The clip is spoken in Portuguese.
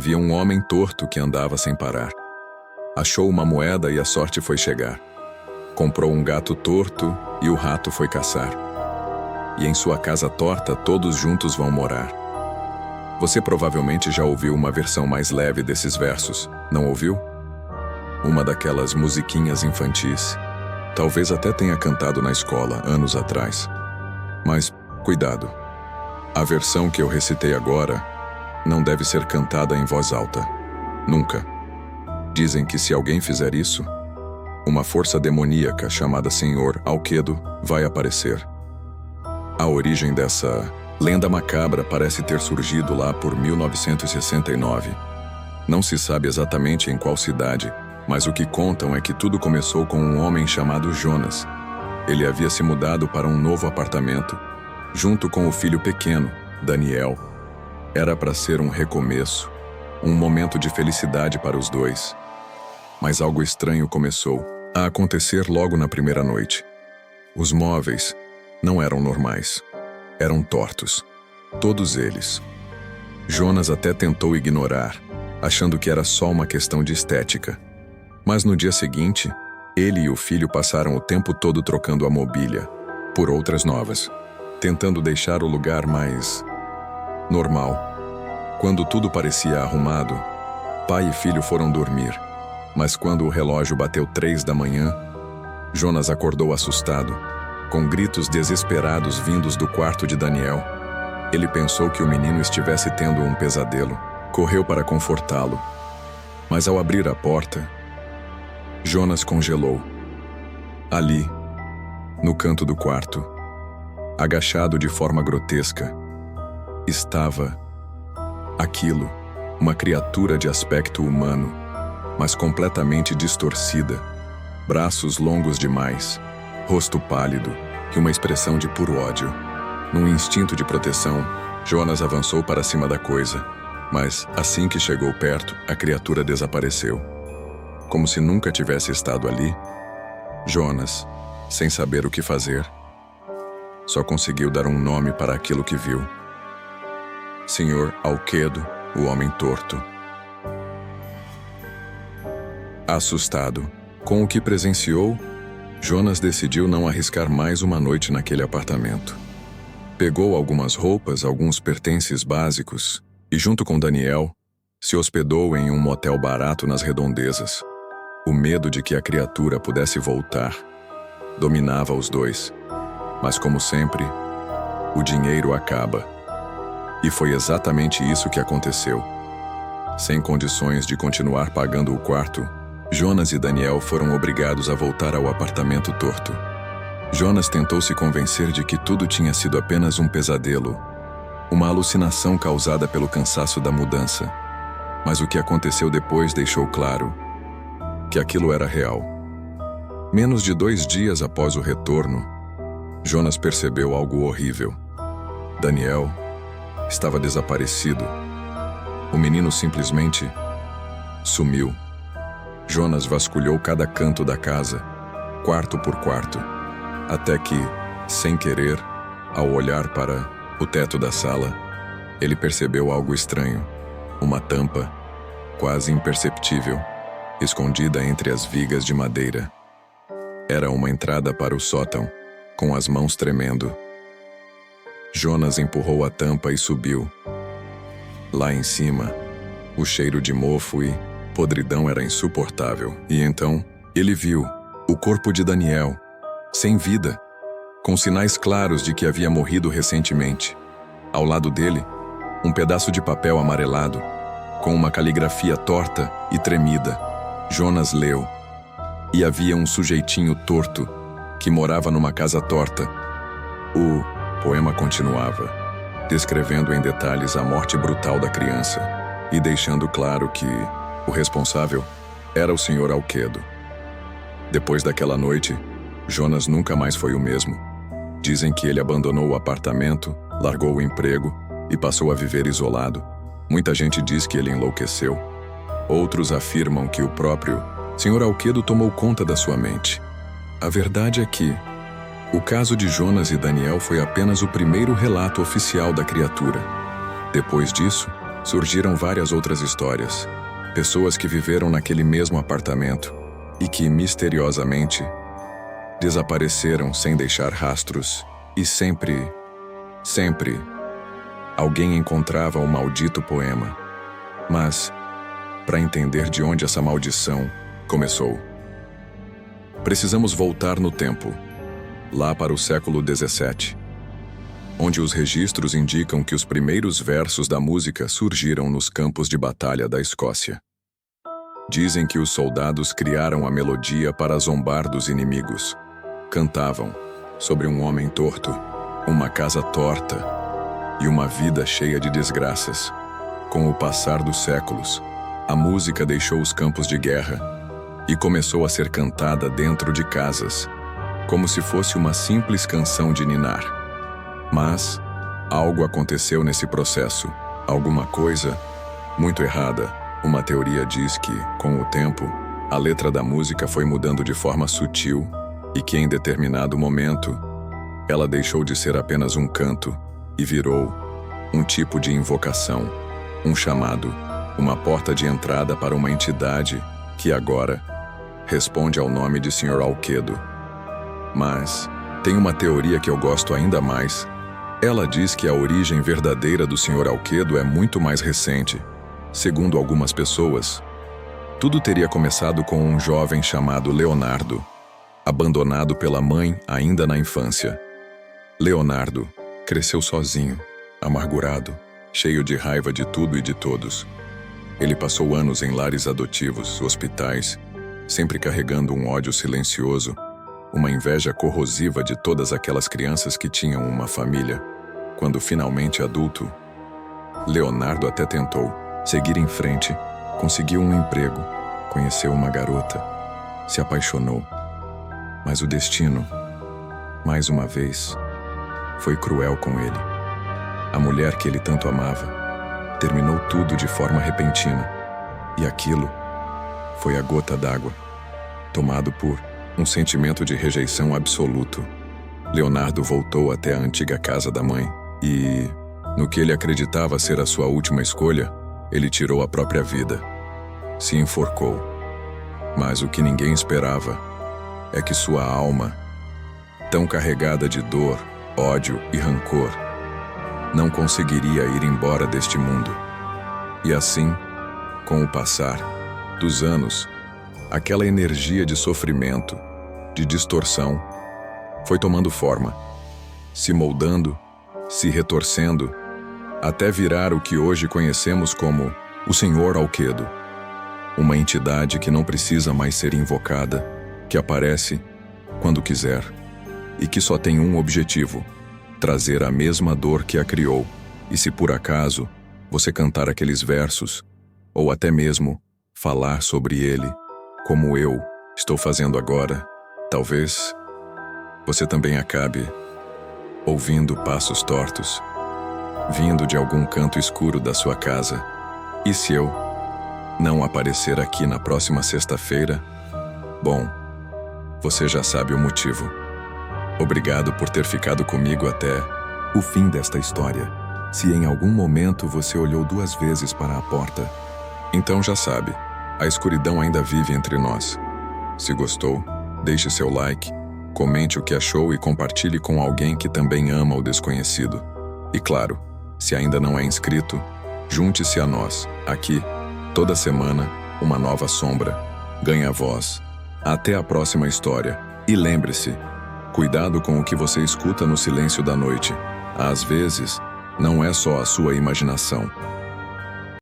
Havia um homem torto que andava sem parar. Achou uma moeda e a sorte foi chegar. Comprou um gato torto e o rato foi caçar. E em sua casa torta todos juntos vão morar. Você provavelmente já ouviu uma versão mais leve desses versos, não ouviu? Uma daquelas musiquinhas infantis. Talvez até tenha cantado na escola, anos atrás. Mas, cuidado. A versão que eu recitei agora não deve ser cantada em voz alta. Nunca. Dizem que se alguém fizer isso, uma força demoníaca chamada Senhor Alquedo vai aparecer. A origem dessa lenda macabra parece ter surgido lá por 1969. Não se sabe exatamente em qual cidade, mas o que contam é que tudo começou com um homem chamado Jonas. Ele havia se mudado para um novo apartamento, junto com o filho pequeno, Daniel. Era para ser um recomeço, um momento de felicidade para os dois. Mas algo estranho começou a acontecer logo na primeira noite. Os móveis não eram normais. Eram tortos. Todos eles. Jonas até tentou ignorar, achando que era só uma questão de estética. Mas no dia seguinte, ele e o filho passaram o tempo todo trocando a mobília por outras novas, tentando deixar o lugar mais normal. Quando tudo parecia arrumado, pai e filho foram dormir. Mas quando o relógio bateu 3 da manhã, Jonas acordou assustado, com gritos desesperados vindos do quarto de Daniel. Ele pensou que o menino estivesse tendo um pesadelo. Correu para confortá-lo. Mas ao abrir a porta, Jonas congelou. Ali, no canto do quarto, agachado de forma grotesca, estava aquilo, uma criatura de aspecto humano, mas completamente distorcida, braços longos demais, rosto pálido e uma expressão de puro ódio. Num instinto de proteção, Jonas avançou para cima da coisa, mas assim que chegou perto, a criatura desapareceu. Como se nunca tivesse estado ali, Jonas, sem saber o que fazer, só conseguiu dar um nome para aquilo que viu. Senhor Alquedo, o homem torto. Assustado com o que presenciou, Jonas decidiu não arriscar mais uma noite naquele apartamento. Pegou algumas roupas, alguns pertences básicos e, junto com Daniel, se hospedou em um motel barato nas redondezas. O medo de que a criatura pudesse voltar dominava os dois. Mas, como sempre, o dinheiro acaba. E foi exatamente isso que aconteceu. Sem condições de continuar pagando o quarto, Jonas e Daniel foram obrigados a voltar ao apartamento torto. Jonas tentou se convencer de que tudo tinha sido apenas um pesadelo, uma alucinação causada pelo cansaço da mudança. Mas o que aconteceu depois deixou claro que aquilo era real. Menos de 2 dias após o retorno, Jonas percebeu algo horrível. Daniel estava desaparecido. O menino simplesmente sumiu. Jonas vasculhou cada canto da casa, quarto por quarto, até que, sem querer, ao olhar para o teto da sala, ele percebeu algo estranho. Uma tampa, quase imperceptível, escondida entre as vigas de madeira. Era uma entrada para o sótão, com as mãos tremendo. Jonas empurrou a tampa e subiu. Lá em cima, o cheiro de mofo e podridão era insuportável. E então, ele viu o corpo de Daniel, sem vida, com sinais claros de que havia morrido recentemente. Ao lado dele, um pedaço de papel amarelado, com uma caligrafia torta e tremida. Jonas leu. E havia um sujeitinho torto, que morava numa casa torta. O poema continuava, descrevendo em detalhes a morte brutal da criança e deixando claro que o responsável era o Senhor Alquedo. Depois daquela noite, Jonas nunca mais foi o mesmo. Dizem que ele abandonou o apartamento, largou o emprego e passou a viver isolado. Muita gente diz que ele enlouqueceu. Outros afirmam que o próprio Senhor Alquedo tomou conta da sua mente. A verdade é que o caso de Jonas e Daniel foi apenas o primeiro relato oficial da criatura. Depois disso, Surgiram várias outras histórias. Pessoas que viveram naquele mesmo apartamento e que, misteriosamente, desapareceram sem deixar rastros. E sempre, alguém encontrava o maldito poema. Mas, para entender de onde essa maldição começou, precisamos voltar no tempo, lá para o século XVII, onde os registros indicam que os primeiros versos da música surgiram nos campos de batalha da Escócia. Dizem que os soldados criaram a melodia para zombar dos inimigos. Cantavam sobre um homem torto, uma casa torta e uma vida cheia de desgraças. Com o passar dos séculos, a música deixou os campos de guerra e começou a ser cantada dentro de casas, como se fosse uma simples canção de ninar. Mas algo aconteceu nesse processo, alguma coisa muito errada. Uma teoria diz que, com o tempo, a letra da música foi mudando de forma sutil e que, em determinado momento, ela deixou de ser apenas um canto e virou um tipo de invocação, um chamado, uma porta de entrada para uma entidade que agora responde ao nome de Sr. Alquedo. Mas tem uma teoria que eu gosto ainda mais. Ela diz que a origem verdadeira do Sr. Alquedo é muito mais recente. Segundo algumas pessoas, tudo teria começado com um jovem chamado Leonardo, abandonado pela mãe ainda na infância. Leonardo cresceu sozinho, amargurado, cheio de raiva de tudo e de todos. Ele passou anos em lares adotivos, hospitais, sempre carregando um ódio silencioso, uma inveja corrosiva de todas aquelas crianças que tinham uma família. Quando finalmente adulto, Leonardo até tentou seguir em frente, conseguiu um emprego, conheceu uma garota, se apaixonou. Mas o destino, mais uma vez, foi cruel com ele. A mulher que ele tanto amava terminou tudo de forma repentina, e aquilo foi a gota d'água, tomado por um sentimento de rejeição absoluto. Leonardo voltou até a antiga casa da mãe e, no que ele acreditava ser a sua última escolha, ele tirou a própria vida. Se enforcou. Mas o que ninguém esperava é que sua alma, tão carregada de dor, ódio e rancor, não conseguiria ir embora deste mundo. E assim, com o passar dos anos, aquela energia de sofrimento, de distorção, foi tomando forma, se moldando, se retorcendo, até virar o que hoje conhecemos como o Sr. Alquedo, uma entidade que não precisa mais ser invocada, que aparece quando quiser e que só tem um objetivo: trazer a mesma dor que a criou. E se por acaso você cantar aqueles versos, ou até mesmo falar sobre ele, como eu estou fazendo agora, talvez você também acabe ouvindo passos tortos, vindo de algum canto escuro da sua casa. E se eu não aparecer aqui na próxima sexta-feira, bom, você já sabe o motivo. Obrigado por ter ficado comigo até o fim desta história. Se em algum momento você olhou 2 vezes para a porta, então já sabe, a escuridão ainda vive entre nós. Se gostou, deixe seu like, comente o que achou e compartilhe com alguém que também ama o desconhecido. E claro, se ainda não é inscrito, junte-se a nós. Aqui, toda semana, uma nova sombra ganha voz. Até a próxima história. E lembre-se, cuidado com o que você escuta no silêncio da noite. Às vezes, não é só a sua imaginação.